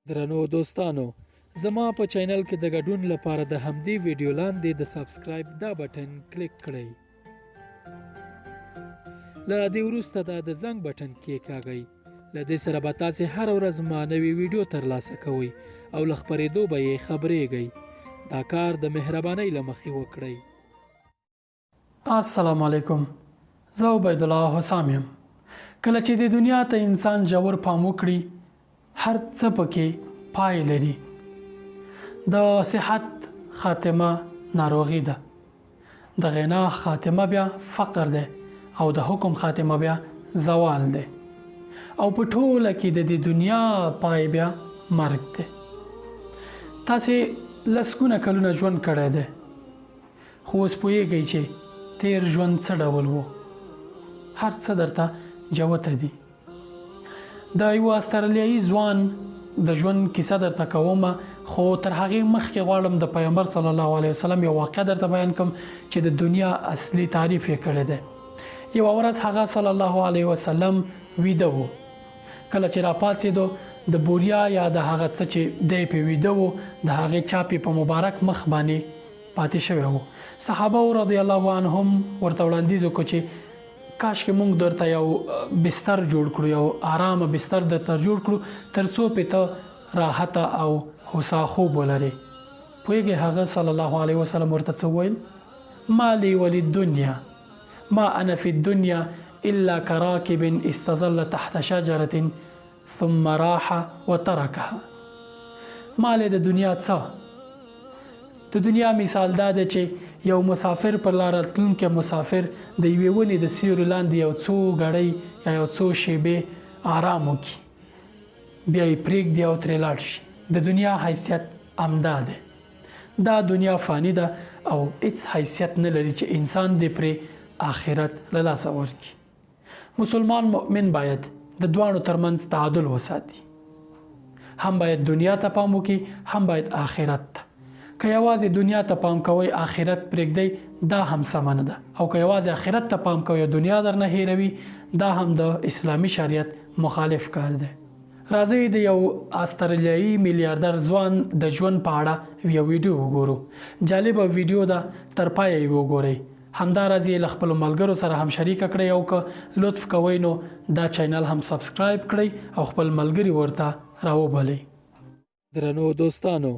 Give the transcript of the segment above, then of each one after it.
درنو دوستانو زما په چینل کې د ګډون لپاره د همدې ویډیو لاندې د سبسکرایب دا بټن کلیک کړئ. له دې وروسته د زنګ بټن کېکاږئ. له دې سره به تاسې هر ورځ ما نوې ویډیو ترلاسه کوئ او له خپرېدو به یې خبرېږئ. دا کار د مهربانۍ له مخې وکړئ. السلام علیکم. زه عبید الله حسام یم. کله چې د دنیا ته انسان ژور پام وکړي هر څه پکې پای لري. د صحت خاتمه ناروغي ده، د غنا خاتمه بیا فقر ده او د حکم خاتمه بیا زوال ده او په ټوله کې د دنیا پای بیا مرګ ده. تاسې لسګونه کلونه ژوند کړی دی خو اوس پوهیږئ چې تیر ژوند څه ډول و. هر څه درته جوته دي. د یو استرالیایي ځوان د ژوند کیسه درته کومه، خو تر هغې مخکې غواړم د پیغمبر صلی الله علیه وسلم یو واقعه درته بیان کوم چې د دنیا اصلي تعریف یې کړی دی. یوه ورځ هغه صلی الله علیه وسلم ویده و. کله چې راپاڅېدو د بوریا یا د هغه څه چې دی پې ویده و د هغې چاپې په مبارک مخ باندې پاتې شوی و. صحابه رضی الله عنهم ورته وړاندیز وکړو چې کاش کې موږ درته یو بستر جوړ کړو، یو آرامه بستر درته جوړ کړو تر څو پې ته راحت او هوسا خوب ولرې. پوهېږې هغه صلی الله علیه وسلم ورته څه وویل؟ ما لی وللدنیا ما انا فی الدنیا الا کراکب استظل تحت شجرة ثم راح وترکها. ما لی د دنیا څه؟ د دنیا مثال دا دی چې یو مسافر پر لاره تلونکی مسافر د یوې ونې د سیوري لاندې یو څو ګړۍ یا یو څو شیبې آرام وکړي، بیا یې پرېږدي او ترې لاړ شي. د دنیا حیثیت همدا دی. دا دنیا فانی ده او هیڅ حیثیت نه لري چې انسان دې پرې آخرت له لاسه ورکړي. مسلمان مؤمن باید د دواړو ترمنځ تعادل وساتي. هم باید دنیا ته پام وکړي، هم باید آخرت ته. که یوازې دنیا ته پام کوئ آخرت پرېږدئ دا هم سمه نه ده، او که یوازې آخرت ته پام کوئ دنیا درنه هیروي دا هم د اسلامي شریعت مخالف کار دی. راځئ د یو استرالیایي میلیاردر ځوان د ژوند په اړه یو ویډیو وګورو. جالبه ویډیو ده، تر پایه یې وګورئ. همداراز یې له خپلو ملګرو سره هم شریکه کړئ او که لطف کوئ نو دا چینل هم سبسکرایب کړئ او خپل ملګري ورته راوبلئ. درنو دوستانو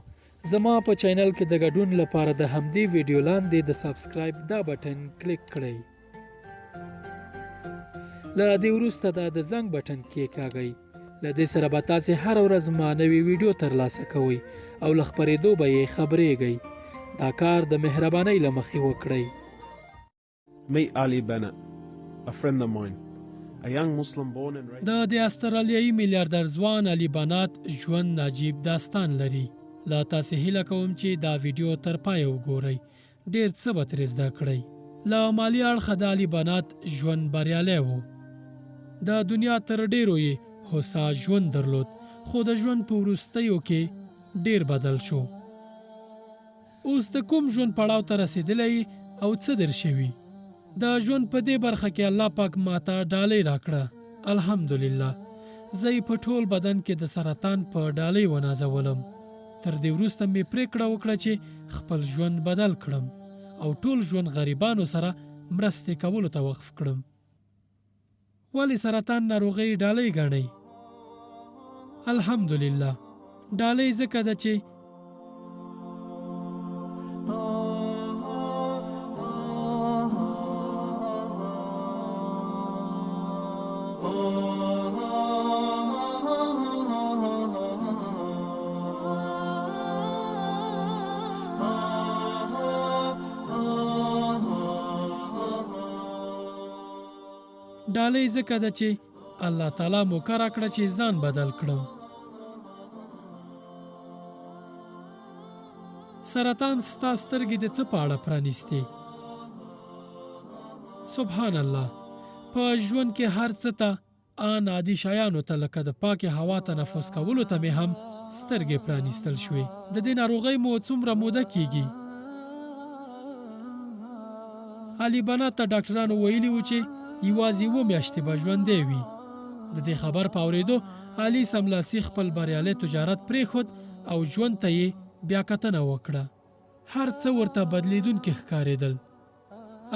زما په چینل کې د ګډون لپاره د همدې ویډیو لاندې د سبسکرایب دا بټن کلیک کړئ. له دې وروسته د زنګ بټن کېکاږئ. له دې سره به تاسې هر ورځ ما نوې ویډیو ترلاسه کوئ او له خپرېدو به یې خبرېږئ. دا کار د مهربانۍ له مخې وکړئ. Meet Ali Bennett, a friend of mine, a young Muslim born and raised. د استرالیایي میلیاردر ځوان علي بنات ژوند عجیب داستان لري. لا تاسې هیله کوم چې دا ویډیو تر پایه وګورئ. ډېر څه به ترې زده کړئ. له مالي اړخه د علي بنات ژوند بریالی و. د دنیا تر ډېرو یې هوسا ژوند درلود، خو د ژوند په وروستیو کې ډېر بدل شو. اوس د کوم ژوند پړاو ته رسېدلی او څه در شوي؟ د ژوند په دې برخه کې الله پاک ماته ډالۍ راکړه. الحمدلله. زه یې په ټول بدن کې د سرطان په ډالۍ ونازولم. تر دې وروسته مې پریکړه وکړه چې خپل ژوند بدل کړم او ټول ژوند غریبانو سره مرستې کولو ته وقف کړم. ولې سرطان ناروغۍ ډالۍ ګڼئ؟ الحمدلله. ډالۍ ځکه ده چې ډالۍ ځکه ده چې الله تعالی موقع راکړه چې ځان بدل کړم. سرطان ستا سترګې د څه په اړه پرانیستې؟ سبحان الله. په ژوند کې هر څه ته آن عادي شیانو ته لکه د پاکې هوا تنفس کولو ته مې هم سترګې پرانیستل شوې. د دې ناروغۍ مو څومره موده کیږي؟ علي بنات ته ډاکټرانو ویلي و چې یوازې 7 میاشتې به ژوندی وي. د دې خبر په اورېدو علي سملاسي خپل بریالی تجارت پرېښود او ژوند ته یې بیا کتنه وکړه. هر څه ورته بدلیدونکي ښکارېدل.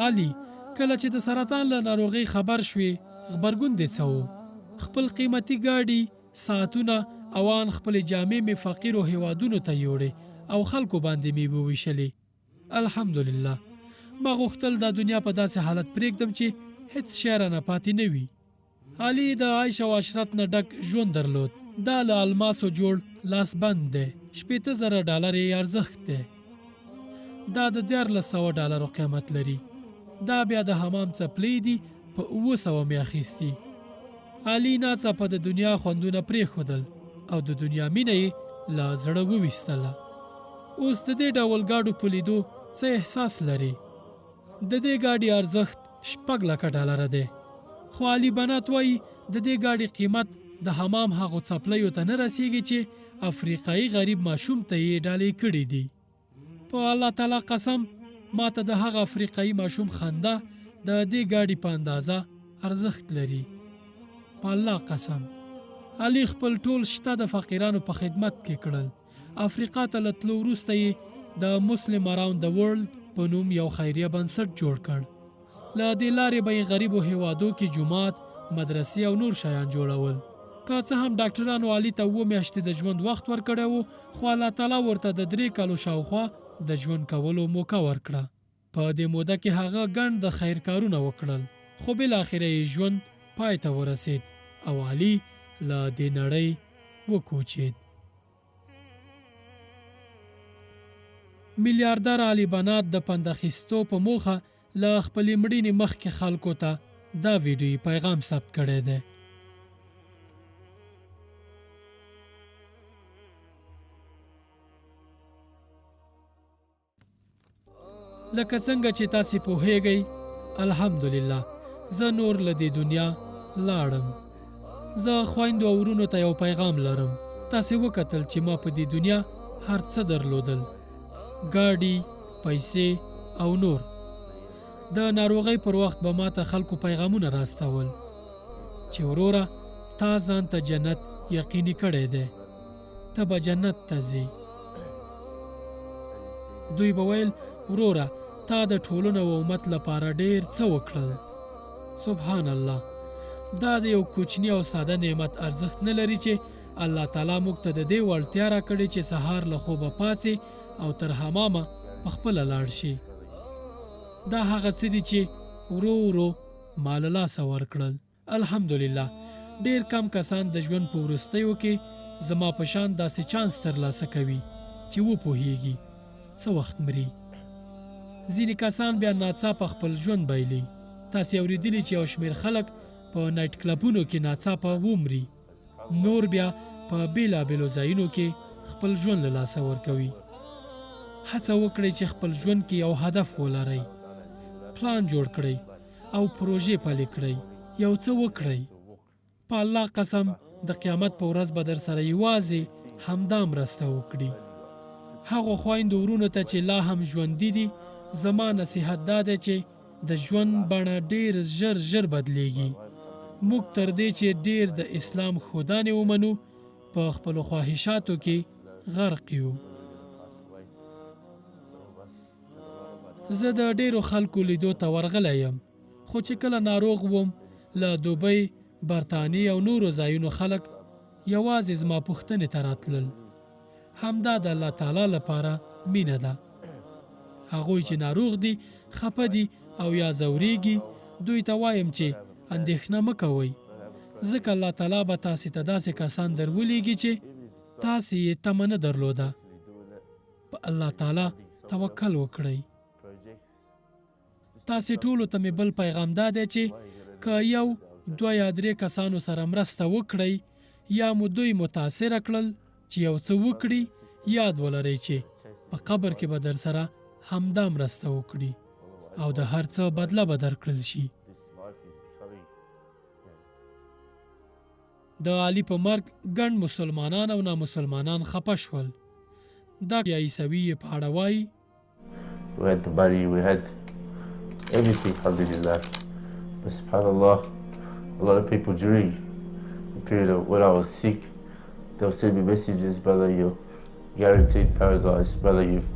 علي کله چې د سرطان له ناروغۍ خبر شوې غبرګون دې څه و؟ خپل قیمتي ګاډي، ساعتونه او ان خپلې جامې مې فقیرو هیوادونو ته یوړې او خلکو باندې مې وویشلې. الحمدلله ما غوښتل دا دنیا په داسې حالت پرېږدم چې هیڅ شی رانه پاتې نه وي. علي د عیش او عشرت نه ډک ژوند درلود. دا له الماسو جوړ لاسبند دی. $80,000 یې ارزښت دی. دا د $1,400 قیمت لري. دا بیا د حمام څپلۍ دي په 700 مې اخیستي. علي ناڅاپه د دنیا خوندونه پرېښودل او د دنیا مینه یې له زړه وویستله. اوس د دې ډول ګاډو په لیدو څه احساس لري؟ د دې ګاډي ارزښت $6,00,000 دی. خو علي بنات وایي د دې ګاډي قیمت د حمام هغو څپلیو ته نه رسیږي چې افریقایي غریب ماشوم ته یې ډالۍ کړي دي. په الله تعالی قسم ما ته د هغه افریقایي ماشوم خندا د دې ګاډي په اندازه ارزښت لري. په الله قسم علي خپل ټول شته د فقیرانو په خدمت کې کړل. افریقا ته له تلو وروسته یې د مسلم اراوند د ورلد په نوم یو خیریه بنسټ جوړ کړ. له دې لارې به یې غریبو هیوادو کې جومات، مدرسې او نور شیان جوړول. که څه هم ډاکټرانو علي ته 7 میاشتې د ژوند وخت ورکړی و، خو الله تعالی ورته د 3 کالو شاوخوا د ژوند کولو موقع ورکړه. په دې موده کې هغه ګڼ د خیر کارونه وکړل، خو بالاخره یې ژوند پای ته ورسید او علي له دې نړۍ وکوچید. میلیاردر علي بنات د پند اخیستو په موخه له خپلې مړینې مخکې خلکو ته دا ویډیویي پیغام ثبت کړی دی. لکه څنګه چې تاسې پوهیږئ، الحمدلله زه نور له دې دنیا لاړم. زه خویندو او ورونو ته یو پیغام لرم. تاسې وکتل چې ما په دې دنیا هر څه درلودل، ګاډي، پیسې او نور. د ناروغۍ پر وخت به ما ته خلکو پیغامونه راستول چې وروره تا ځان ته جنت یقیني کړی دی، ته به جنت ته ځې. دوی به ویل وروره تا د ټولنې او امت لپاره ډیر څه وکړل. سبحان الله، دا د یو کوچني او ساده نعمت ارزښت نه لري چې الله تعالی موږ ته د دې وړتیا راکړې چې سهار له خوبه پاڅې او تر حمامه په خپله لاړ شي. دا هغه څه دي چې ورو ورو ما له لاسه ورکړل. الحمدلله ډیر کم کسان د ژوند په وروستیو کې زما په شان داسې چانس ترلاسه کوي چې وپوهیږي څه وخت مري. ځینې کسان بیا ناڅاپه خپل ژوند بایلي. تاسې اورېدلي چې یو شمېر خلک په نایټ کلبونو کې ناڅاپه ومري، نور بیا په بېلابېلو ځایونو کې خپل ژوند له لاسه ورکوي. هڅه وکړئ چې خپل ژوند کې یو هدف ولرئ، پلان جوړ کړئ او پروژې پلي کړئ، یو څه وکړئ. په الله قسم د قیامت په ورځ به در سره یوازې همدا مرسته وکړي. هغو خویندو ورونو ته چې لا هم ژوندي دي، زما نصیحت دا دی چې د ژوند بڼه ډیر ژر ژر بدلیږي. موږ تر دې چې ډیر د اسلام ښودنې ومنو په خپلو خواهشاتو کې غرق یو. زه د ډیرو خلکو لیدو ته ورغلی یم، خو چې کله ناروغ وم له دوبۍ، برطانیې او نورو ځایونو خلک یوازې زما پوښتنې ته راتلل. همدا د الله تعالی لپاره مینه ده. هغوی چې ناروغ دي، خفه دي او یا ځورېږي، دوی ته وایم چې اندېښنه مه کوئ، ځکه الله تعالی به تاسې ته داسې کسان درولېږي چې تاسې یې تمه نه درلوده. په الله تعالی توکل وکړئ. تاسې ټولو ته مې بل پیغام دا دی چې که 1، 2 یا 3 کسانو سره مرسته وکړئ یا مو دوی متاثره کړل چې یو څه وکړي، یاد ولرئ چې په قبر کې به در سره همدا مرسته وکړي او د هر څه بدله به درکړل شي. د علي په مرګ ګڼ مسلمانان او نامسلمانان خفه شول. دا عیسوي یې په اړه وایي We had the money, we had everything, alhamdulillah. But subhanallah, a lot of people during period of when I was sick, they'll send me messages, brother, you're guaranteed paradise, brother, you've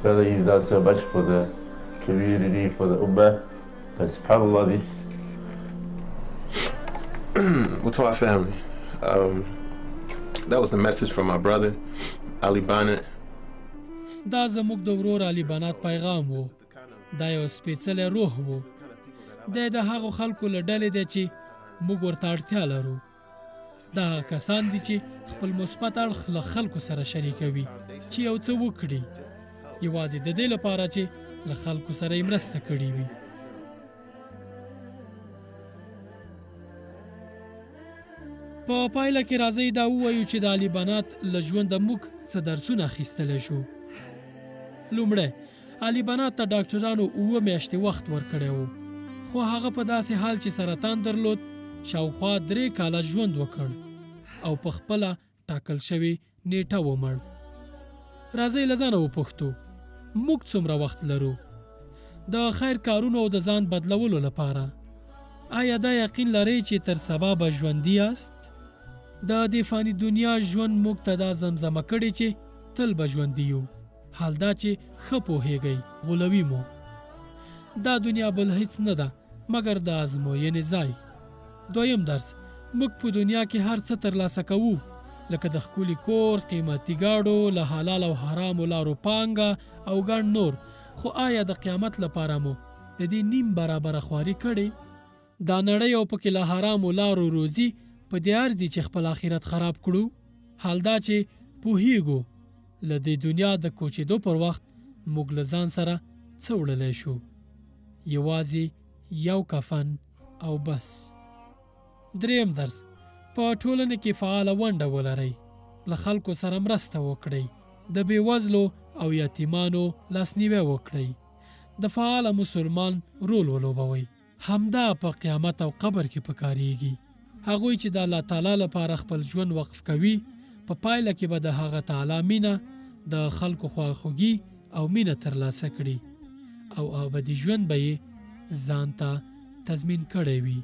brother, you've done so much for the community, for the ummah, but subhanAllah, this. What's our family? That was the message from my brother, Ali Bannett. دا زموږ د ورور علي بنات پیغام وو. دا یو سپېڅلی روح وو. دی د هغو خلکو له ډلې دی چې موږ ورته اړتیا لرو. دا هغه کسان دي چې خپل مثبت اړخ له خلکو سره شریکوي چې یو څه وکړي، یوازې د دې لپاره چې له خلکو سره یې مرسته کړې وي. په پایله کې راځئ دا ووایو چې د علي بنات له ژونده موږ څه درسونه اخیستلی شو. لومړی، علي بنات ته ډاکټرانو 7 میاشتې وخت ورکړی و، خو هغه په داسې حال چې سرطان درلود شاوخوا 3 کاله ژوند وکړ او په خپله ټاکل شوې نیټه ومړ. راځئ له ځانه وپوښتو موږ څومره وخت لرو د خیر کارونو او د ځان بدلولو لپاره؟ آیا دا یقین لرئ چې تر سبا به ژوندي یاست؟ د دې فاني دنیا ژوند موږ ته دا زمزمه کړې چې تل به ژوندي یو، حال دا چې ښه پوهیږئ غولوي مو. دا دنیا بل هیڅ نه ده مګر د ازموینې ځای. دویم درس، موږ په دنیا کې هر څه ترلاسه کوو، لکه د ښکلي کور، قیمتي ګاډو، له حلال او حرامو لارو پانګه او ګڼ نور، خو آیا د قیامت لپاره مو د دې نیم برابره خواري کړې؟ دا نړۍ او پکې له حرامو لارو روزي په دې ارزي چې خپل آخرت خراب کړو؟ حال دا چې پوهیږو له دې دنیا د کوچېدو پر وخت موږ له ځان سره څه وړلی شو؟ یوازې یو کفن او بس. دریم درس، په ټولنه کې فعاله ونډه ولرئ، له خلکو سره مرسته وکړئ، د بېوزلو او یتیمانو لاسنیوی وکړئ، د فعاله مسلمان رول ولوبوئ. همدا په قیامت او قبر کې پکارېږي. هغوی چې د الله تعالی لپاره خپل ژوند وقف کوي، په پایله کې به د هغه تعالی مینه، د خلکو خواخوږي او مینه ترلاسه کړي او ابدي ژوند به یې ځان ته تضمین کړی وي.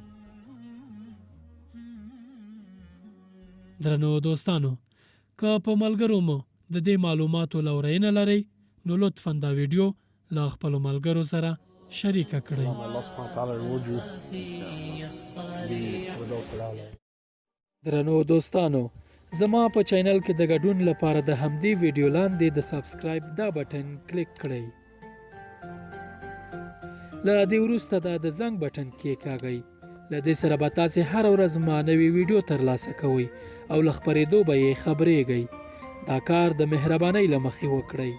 درنو دوستانو، که په ملګرو مو د دې معلوماتو لورینه لرئ نو لطفاً دا ویډیو له خپلو ملګرو سره شریکه کړئ. درنو دوستانو، زما په چینل کې د ګډون لپاره د همدې ویډیو لاندې د سبسکرایب دا بټن کلیک کړئ. له دې وروسته دا د زنګ بټن کېکاږئ. له دې سره به تاسې هره ورځ ما نوې ویډیو ترلاسه کوئ او له خپرېدو به یې خبرېږئ. دا کار د مهربانۍ له مخې وکړئ.